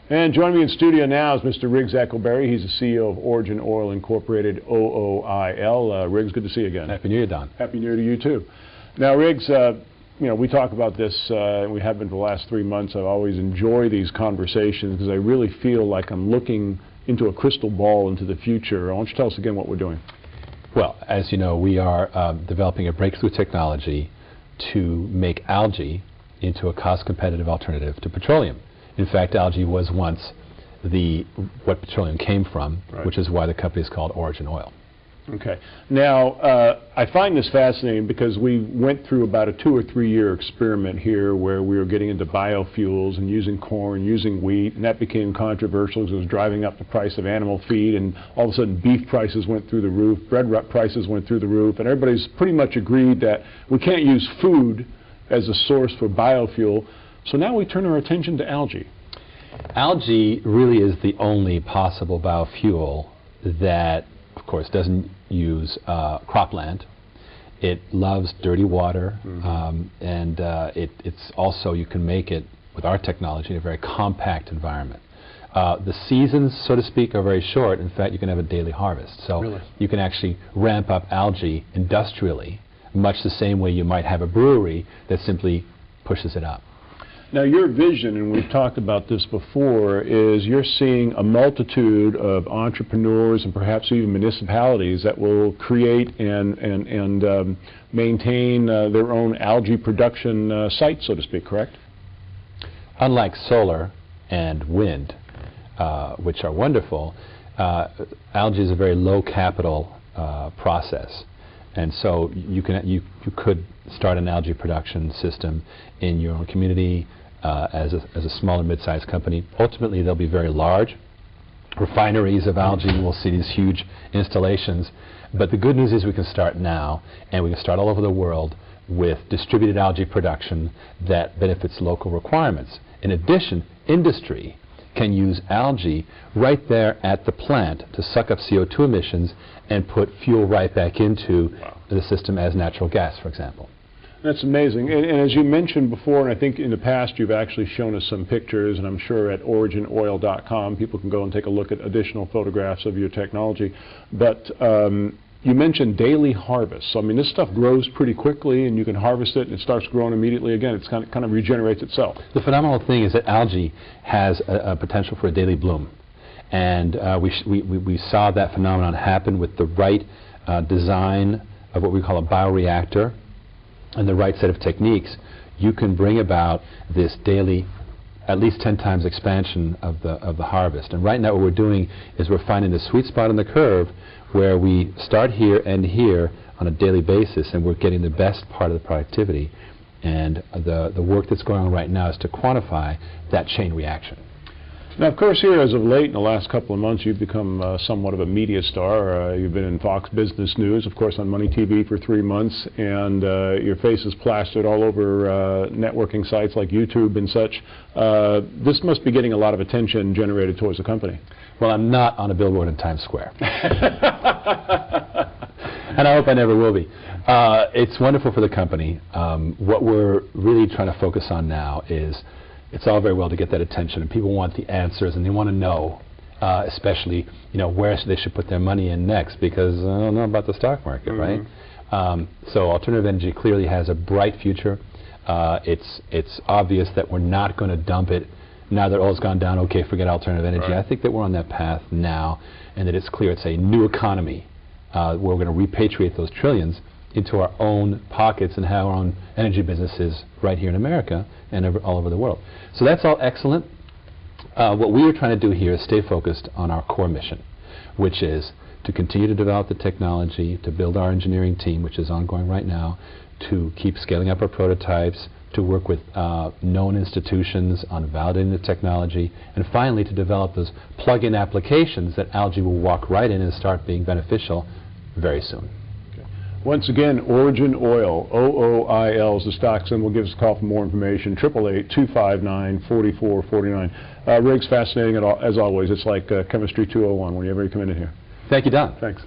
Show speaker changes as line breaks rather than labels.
And joining me in studio now is Mr. Riggs Eckelberry. He's the CEO of Origin Oil Incorporated, OOIL. Riggs, good to see you again.
Happy New Year, Don.
Happy New Year to you, too. Now, Riggs, we talk about this, and we have been for the last 3 months. I always enjoy these conversations because I really feel like I'm looking into a crystal ball into the future. Why don't you tell us again what we're doing?
Well, as you know, we are developing a breakthrough technology to make algae into a cost-competitive alternative to petroleum. In fact, algae was once what petroleum came from, right, which is why the company is called Origin Oil.
Okay. Now, I find this fascinating because we went through about a 2 or 3 year experiment here where we were getting into biofuels and using corn, using wheat, and that became controversial because it was driving up the price of animal feed, and all of a sudden beef prices went through the roof, bread prices went through the roof, and everybody's pretty much agreed that we can't use food as a source for biofuel. So now we turn our attention to algae.
Algae really is the only possible biofuel that, of course, doesn't use cropland. It loves dirty water, and it's also, you can make it with our technology in a very compact environment. The seasons, so to speak, are very short. In fact, you can have a daily harvest. So really, you can actually ramp up algae industrially, much the same way you might have a brewery that simply pushes it up.
Now, your vision, and we've talked about this before, is you're seeing a multitude of entrepreneurs and perhaps even municipalities that will create and maintain their own algae production sites, so to speak, correct?
Unlike solar and wind, which are wonderful, algae is a very low capital process. And so you could start an algae production system in your own community as a small and mid-sized company. Ultimately, they'll be very large refineries of algae. We'll see these huge installations. But the good news is we can start now, and we can start all over the world with distributed algae production that benefits local requirements. In addition, industry can use algae right there at the plant to suck up CO2 emissions and put fuel right back into the system as natural gas, for example.
That's amazing. And as you mentioned before, and I think in the past you've actually shown us some pictures, and I'm sure at originoil.com people can go and take a look at additional photographs of your technology. But you mentioned daily harvest. So, I mean, this stuff grows pretty quickly, and you can harvest it, and it starts growing immediately again. It's kind of regenerates itself.
The phenomenal thing is that algae has a potential for a daily bloom. And we saw that phenomenon happen with the right design of what we call a bioreactor and the right set of techniques. You can bring about this daily, at least 10 times expansion of the harvest. And right now what we're doing is we're finding the sweet spot on the curve where we start here and here on a daily basis, and we're getting the best part of the productivity. And the work that's going on right now is to quantify that chain reaction.
Now, of course, here as of late, in the last couple of months, you've become somewhat of a media star. You've been in Fox Business News, of course, on MoneyTV for 3 months, and your face is plastered all over networking sites like YouTube and such. This must be getting a lot of attention generated towards the company.
Well, I'm not on a billboard in Times Square. And I hope I never will be. It's wonderful for the company. What we're really trying to focus on now is, it's all very well to get that attention, and people want the answers, and they want to know, especially, where they should put their money in next, because I don't know about the stock market, right? So alternative energy clearly has a bright future. It's obvious that we're not going to dump it now that oil's gone down. Okay, forget alternative energy. Right. I think that we're on that path now, and that it's clear it's a new economy where we're going to repatriate those trillions into our own pockets and have our own energy businesses right here in America and all over the world. So that's all excellent. What we were trying to do here is stay focused on our core mission, which is to continue to develop the technology, to build our engineering team, which is ongoing right now, to keep scaling up our prototypes, to work with known institutions on validating the technology, and finally to develop those plug-in applications that algae will walk right in and start being beneficial very soon.
Once again, Origin Oil, OOIL is the stock symbol. Give us a call for more information, 888-259-4449. Riggs, fascinating as always. It's like Chemistry 201 whenever you come in here.
Thank you, Don.
Thanks.